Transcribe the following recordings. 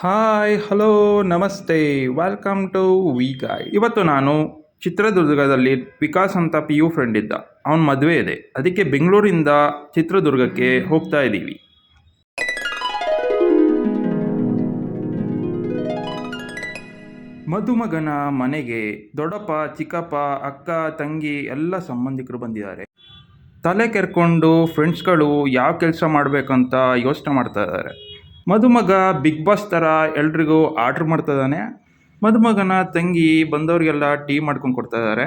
Hi hello ನಮಸ್ತೆ welcome to V guide. ಇವತ್ತು ನಾನು ಚಿತ್ರದುರ್ಗದಲ್ಲಿ ವಿಕಾಸ್ ಅಂತ ಪಿ ಯು ಫ್ರೆಂಡ್ ಇದ್ದ. ಅವನ ಮದುವೆ ಇದೆ, ಅದಕ್ಕೆ ಬೆಂಗಳೂರಿಂದ ಚಿತ್ರದುರ್ಗಕ್ಕೆ ಹೋಗ್ತಾ ಇದ್ದೀವಿ. ಮದುಮಗನ ಮನೆಗೆ ದೊಡ್ಡಪ್ಪ, ಚಿಕ್ಕಪ್ಪ, ಅಕ್ಕ, ತಂಗಿ ಎಲ್ಲ ಸಂಬಂಧಿಕರು ಬಂದಿದ್ದಾರೆ. ತಲೆ ಕೆರ್ಕೊಂಡು ಫ್ರೆಂಡ್ಸ್ಗಳು ಯಾವ ಕೆಲಸ ಮಾಡಬೇಕಂತ ಯೋಚನೆ ಮಾಡ್ತಾ ಇದ್ದಾರೆ. ಮದುಮಗ ಬಿಗ್ ಬಾಸ್ ಥರ ಎಲ್ರಿಗೂ ಆರ್ಡ್ರ್ ಮಾಡ್ತಾ ಮದುಮಗನ ತಂಗಿ ಬಂದವರಿಗೆಲ್ಲ ಟೀ ಮಾಡ್ಕೊಂಡು ಕೊಡ್ತಾ ಇದ್ದಾರೆ.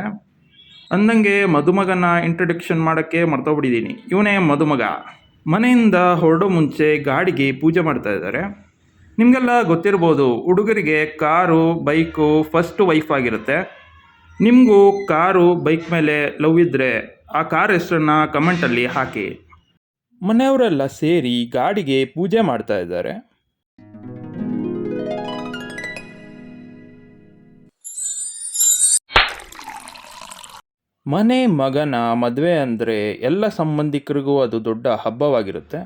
ಅಂದಂಗೆ ಮದುಮಗನ ಇಂಟ್ರಡಕ್ಷನ್ ಮಾಡೋಕ್ಕೆ ಮರ್ತೋಗ್ಬಿಟ್ಟಿದ್ದೀನಿ. ಇವನೇ ಮದುಮಗ. ಮನೆಯಿಂದ ಹೊರಡೋ ಮುಂಚೆ ಗಾಡಿಗೆ ಪೂಜೆ ಮಾಡ್ತಾ ಇದ್ದಾರೆ. ನಿಮಗೆಲ್ಲ ಗೊತ್ತಿರ್ಬೋದು, ಹುಡುಗರಿಗೆ ಕಾರು ಬೈಕು ಫಸ್ಟ್ ವೈಫ್ ಆಗಿರುತ್ತೆ. ನಿಮಗೂ ಕಾರು ಬೈಕ್ ಮೇಲೆ ಲವ್ ಇದ್ದರೆ ಆ ಕಾರ್ ಹೆಸರನ್ನು ಕಮೆಂಟಲ್ಲಿ ಹಾಕಿ. ಮನೆಯವರೆಲ್ಲ ಸೇರಿ ಗಾಡಿಗೆ ಪೂಜೆ ಮಾಡ್ತಾ ಇದ್ದಾರೆ. ಮನೆ ಮಗನ ಮದುವೆ ಅಂದರೆ ಎಲ್ಲ ಸಂಬಂಧಿಕರಿಗೂ ಅದು ದೊಡ್ಡ ಹಬ್ಬವಾಗಿರುತ್ತೆ.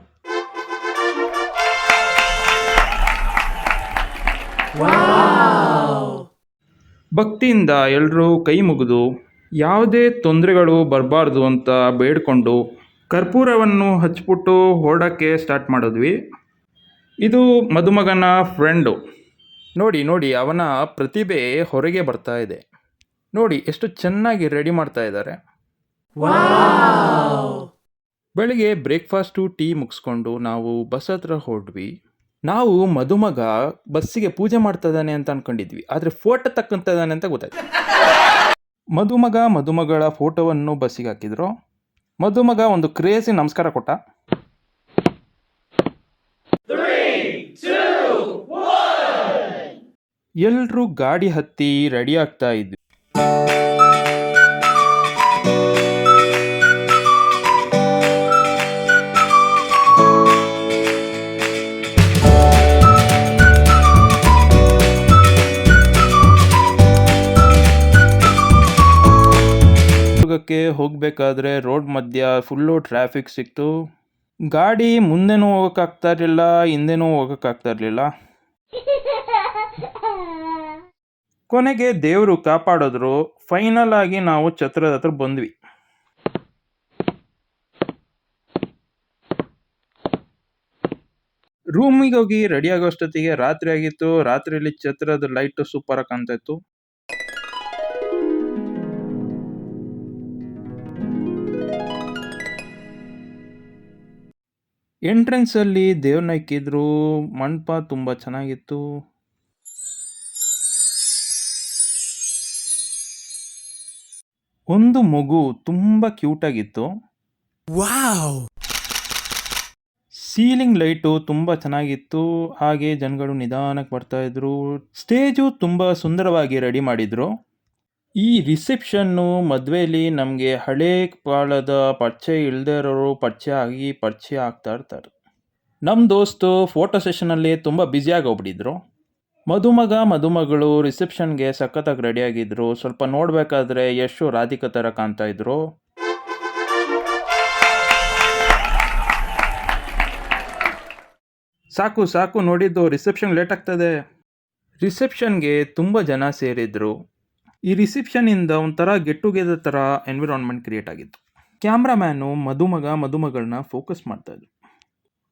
ಭಕ್ತಿಯಿಂದ ಎಲ್ಲರೂ ಕೈ ಮುಗಿದು ಯಾವುದೇ ತೊಂದರೆಗಳು ಬರಬಾರ್ದು ಅಂತ ಬೇಡ್ಕೊಂಡು ಕರ್ಪೂರವನ್ನು ಹಚ್ಬಿಟ್ಟು ಹೊರಡೋಕ್ಕೆ ಸ್ಟಾರ್ಟ್ ಮಾಡಿದ್ವಿ. ಇದು ಮದುಮಗನ ಫ್ರೆಂಡು. ನೋಡಿ ನೋಡಿ, ಅವನ ಪ್ರತಿಭೆ ಹೊರಗೆ ಬರ್ತಾ ಇದೆ. ನೋಡಿ ಎಷ್ಟು ಚೆನ್ನಾಗಿ ರೆಡಿ ಮಾಡ್ತಾ ಇದ್ದಾರೆ. ಬೆಳಿಗ್ಗೆ ಬ್ರೇಕ್ಫಾಸ್ಟು ಟೀ ಮುಗಿಸ್ಕೊಂಡು ನಾವು ಬಸ್ ಹತ್ರ ಹೊರಡ್ವಿ. ನಾವು ಮದುಮಗ ಬಸ್ಸಿಗೆ ಪೂಜೆ ಮಾಡ್ತಾ ಇದ್ದಾನೆ ಅಂತ ಅನ್ಕೊಂಡಿದ್ವಿ, ಆದರೆ ಫೋಟೋ ತಕ್ಕಂತ ಇದ್ದಾನೆ ಅಂತ ಗೊತ್ತಾಯ್ತು. ಮದುಮಗ ಮದುಮಗಳ ಫೋಟೋವನ್ನು ಬಸ್ಸಿಗೆ ಹಾಕಿದ್ರು. ಮದುಮಗ ಒಂದು ಕ್ರೇಜಿ ನಮಸ್ಕಾರ ಕೊಟ್ಟ. ಎಲ್ಲರೂ ಗಾಡಿ ಹತ್ತಿ ರೆಡಿ ಆಗ್ತಾ ಇದ್ವಿ. ಹೋಗಬೇಕಾದ್ರೆ ರೋಡ್ ಮಧ್ಯ ಫುಲ್ಲು ಟ್ರಾಫಿಕ್ ಸಿಕ್ತು. ಗಾಡಿ ಮುಂದೆನೂ ಹೋಗೋಕ್ಕಾಗ್ತಾ ಇರಲಿಲ್ಲ, ಹಿಂದೆನೂ ಹೋಗೋಕ್ಕಾಗ್ತಾ ಇರಲಿಲ್ಲ. ಕೊನೆಗೆ ದೇವರು ಕಾಪಾಡಿದ್ರು. ಫೈನಲ್ ಆಗಿ ನಾವು ಛತ್ರದ ಹತ್ರ ಬಂದ್ವಿ. ರೂಮಿಗೆ ಹೋಗಿ ರೆಡಿ ಆಗೋಷ್ಟೊತ್ತಿಗೆ ರಾತ್ರಿ ಆಗಿತ್ತು. ರಾತ್ರಿಯಲ್ಲಿ ಛತ್ರದ ಲೈಟ್ ಸೂಪರ್ ಆಗಿ ಕಾಣ್ತಾ ಇತ್ತು. ಎಂಟ್ರೆನ್ಸಲ್ಲಿ ದೇವ್ರನ್ನ ಇಕ್ಕಿದ್ರು. ಮಂಟಪ ತುಂಬ ಚೆನ್ನಾಗಿತ್ತು. ಒಂದು ಮಗು ತುಂಬ ಕ್ಯೂಟಾಗಿತ್ತು. ಸೀಲಿಂಗ್ ಲೈಟು ತುಂಬ ಚೆನ್ನಾಗಿತ್ತು. ಹಾಗೆ ಜನಗಳು ನಿಧಾನಕ್ಕೆ ಬರ್ತಾ ಇದ್ರು. ಸ್ಟೇಜು ತುಂಬ ಸುಂದರವಾಗಿ ರೆಡಿ ಮಾಡಿದ್ರು. ಈ ರಿಸೆಪ್ಷನ್ನು ಮದುವೆಯಲ್ಲಿ ನಮಗೆ ಹಳೇ ಕಾಲದ ಪರಿಚಯ ಇಲ್ಲದೆ ಇರೋರು ಪರಿಚಯ ಆಗ್ತಾ ಇರ್ತಾರೆ. ನಮ್ಮ ದೋಸ್ತು ಫೋಟೋ ಸೆಷನಲ್ಲಿ ತುಂಬ ಬ್ಯುಸಿಯಾಗಿ ಹೋಗ್ಬಿಟ್ಟಿದ್ರು. ಮದುಮಗ ಮದುಮಗಳು ರಿಸೆಪ್ಷನ್ಗೆ ಸಖತ್ತಾಗಿ ರೆಡಿಯಾಗಿದ್ದರು. ಸ್ವಲ್ಪ ನೋಡಬೇಕಾದ್ರೆ ಯಶು ರಾಧಿಕಾ ಥರ ಕಾಣ್ತಾ ಇದ್ರು. ಸಾಕು ಸಾಕು ನೋಡಿದ್ದು, ರಿಸೆಪ್ಷನ್ ಲೇಟ್ ಆಗ್ತದೆ. ರಿಸೆಪ್ಷನ್ಗೆ ತುಂಬ ಜನ ಸೇರಿದ್ರು. ಈ ರಿಸೆಪ್ಷನಿಂದ ಒಂಥರ ಗೆಟ್ ಟುಗೆದರ್ ಥರ ಎನ್ವಿರಾನ್ಮೆಂಟ್ ಕ್ರಿಯೇಟ್ ಆಗಿತ್ತು. ಕ್ಯಾಮ್ರಾಮ್ಯಾನು ಮದುಮಗ ಮದುಮಗಳನ್ನ ಫೋಕಸ್ ಮಾಡ್ತಾಯಿದ್ರು.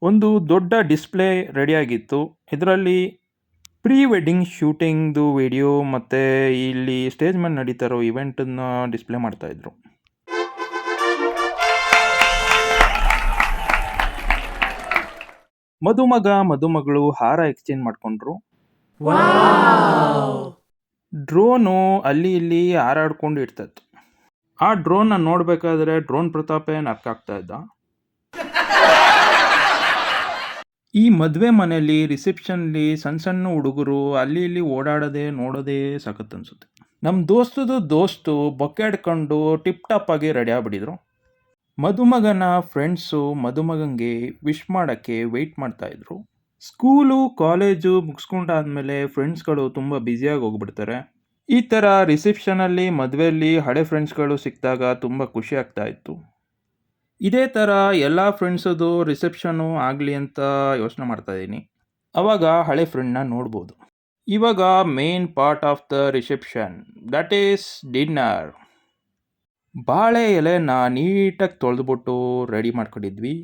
ಒಂದು ದೊಡ್ಡ ಡಿಸ್ಪ್ಲೇ ರೆಡಿಯಾಗಿತ್ತು. ಇದರಲ್ಲಿ ಪ್ರೀ ವೆಡ್ಡಿಂಗ್ ಶೂಟಿಂಗ್ದು ವಿಡಿಯೋ ಮತ್ತು ಇಲ್ಲಿ ಸ್ಟೇಜ್ ಮೇಲೆ ನಡೀತಾ ಇರೋ ಇವೆಂಟನ್ನು ಡಿಸ್ಪ್ಲೇ ಮಾಡ್ತಾಯಿದ್ರು. ಮದುಮಗ ಮದುಮಗಳು ಹಾರ ಎಕ್ಸ್ಚೇಂಜ್ ಮಾಡಿಕೊಂಡ್ರು. ಡ್ರೋನು ಅಲ್ಲಿ ಇಲ್ಲಿ ಹಾರಾಡ್ಕೊಂಡು ಇರ್ತಿತ್ತು. ಆ ಡ್ರೋನ್ನ ನೋಡಬೇಕಾದ್ರೆ ಡ್ರೋನ್ ಪ್ರತಾಪೇ ನಕ್ಕಾಗ್ತಾ ಇದ್ದ. ಈ ಮದುವೆ ಮನೆಯಲ್ಲಿ ರಿಸೆಪ್ಷನ್ಲಿ ಸಣ್ಣ ಸಣ್ಣ ಹುಡುಗರು ಅಲ್ಲಿ ಇಲ್ಲಿ ಓಡಾಡೋದೇ ನೋಡೋದೇ ಸಖತ್ ಅನ್ಸುತ್ತೆ. ನಮ್ಮ ದೋಸ್ತು ಬೊಕ್ಕೆ ಹಿಡ್ಕೊಂಡು ಟಿಪ್ ಟಾಪ್ ಆಗಿ ರೆಡಿ ಆಗ್ಬಿಟ್ಟಿದ್ರು. ಮದುಮಗನ ಫ್ರೆಂಡ್ಸು ಮದುಮಗಂಗೆ ವಿಶ್ ಮಾಡೋಕ್ಕೆ ವೆಯ್ಟ್ ಮಾಡ್ತಾಯಿದ್ರು. ಸ್ಕೂಲು ಕಾಲೇಜು ಮುಗಿಸ್ಕೊಂಡಾದ್ಮೇಲೆ ಫ್ರೆಂಡ್ಸ್ಗಳು ತುಂಬ ಬ್ಯುಸಿಯಾಗಿ ಹೋಗ್ಬಿಡ್ತಾರೆ. ಈ ಥರ ರಿಸೆಪ್ಷನಲ್ಲಿ ಮದುವೆಯಲ್ಲಿ ಹಳೆ ಫ್ರೆಂಡ್ಸ್ಗಳು ಸಿಕ್ಕಿದಾಗ ತುಂಬ ಖುಷಿ ಆಗ್ತಾ ಇತ್ತು. ಇದೇ ಥರ ಎಲ್ಲ ಫ್ರೆಂಡ್ಸದು ರಿಸೆಪ್ಷನ್ನು ಆಗಲಿ ಅಂತ ಯೋಚನೆ ಮಾಡ್ತಾಯಿದ್ದೀನಿ. ಅವಾಗ ಹಳೆ ಫ್ರೆಂಡ್ನ ನೋಡ್ಬೋದು. ಇವಾಗ main part of the reception, that is dinner. ಬಾಳೆ ಎಲೆನ ನೀಟಾಗಿ ತೊಳೆದ್ಬಿಟ್ಟು ರೆಡಿ ಮಾಡ್ಕೊಂಡಿದ್ವಿ.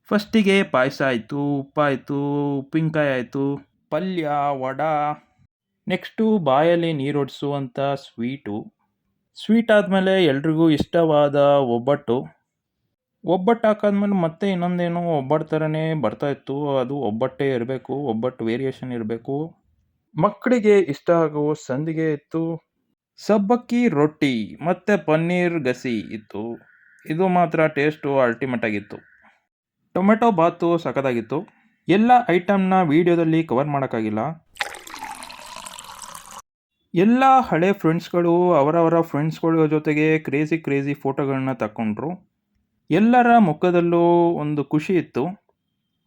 ಫಸ್ಟಿಗೆ ಪಾಯಸ ಆಯಿತು, ಉಪ್ಪಾಯಿತು, ಉಪ್ಪಿನಕಾಯಿ ಆಯಿತು, ಪಲ್ಯ, ವಡೆ. ನೆಕ್ಸ್ಟು ಬಾಯಲ್ಲಿ ನೀರೊಡಿಸುವಂಥ ಸ್ವೀಟು. ಸ್ವೀಟ್ ಆದಮೇಲೆ ಎಲ್ರಿಗೂ ಇಷ್ಟವಾದ ಒಬ್ಬಟ್ಟು. ಒಬ್ಬಟ್ಟು ಹಾಕಾದ್ಮೇಲೆ ಮತ್ತೆ ಇನ್ನೊಂದೇನೋ ಒಬ್ಬಟ್ಟು ಥರನೇ ಬರ್ತಾಯಿತ್ತು. ಅದು ಒಬ್ಬಟ್ಟೇ ಇರಬೇಕು, ಒಬ್ಬಟ್ಟು ವೇರಿಯೇಷನ್ ಇರಬೇಕು. ಮಕ್ಕಳಿಗೆ ಇಷ್ಟ ಆಗೋ ಸಂದಿಗೆ ಇತ್ತು. ಸಬ್ಬಕ್ಕಿ ರೊಟ್ಟಿ ಮತ್ತು ಪನ್ನೀರ್ ಗಸಿ ಇತ್ತು. ಇದು ಮಾತ್ರ ಟೇಸ್ಟು ಅಲ್ಟಿಮೇಟ್ ಆಗಿತ್ತು. ಟೊಮೆಟೊ ಬಾತು ಸಖತ್ತಾಗಿತ್ತು. ಎಲ್ಲ ಐಟಮ್ನ ವೀಡಿಯೋದಲ್ಲಿ ಕವರ್ ಮಾಡೋಕ್ಕಾಗಿಲ್ಲ. ಎಲ್ಲ ಹಳೆ ಫ್ರೆಂಡ್ಸ್ಗಳು ಅವರವರ ಫ್ರೆಂಡ್ಸ್ಗಳ ಜೊತೆಗೆ ಕ್ರೇಜಿ ಫೋಟೋಗಳನ್ನ ತಗೊಂಡ್ರು. ಎಲ್ಲರ ಮುಖದಲ್ಲೂ ಒಂದು ಖುಷಿ ಇತ್ತು.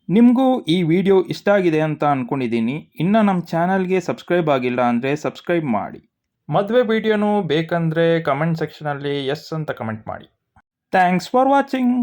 ನಿಮಗೂ ಈ ವಿಡಿಯೋ ಇಷ್ಟ ಆಗಿದೆ ಅಂತ ಅಂದ್ಕೊಂಡಿದ್ದೀನಿ. ಇನ್ನು ನಮ್ಮ ಚಾನಲ್ಗೆ ಸಬ್ಸ್ಕ್ರೈಬ್ ಆಗಿಲ್ಲ ಅಂದರೆ ಸಬ್ಸ್ಕ್ರೈಬ್ ಮಾಡಿ. ಮದುವೆ ವಿಡಿಯೋನು ಬೇಕಂದರೆ ಕಮೆಂಟ್ ಸೆಕ್ಷನಲ್ಲಿ ಎಸ್ ಅಂತ ಕಮೆಂಟ್ ಮಾಡಿ. Thanks for watching.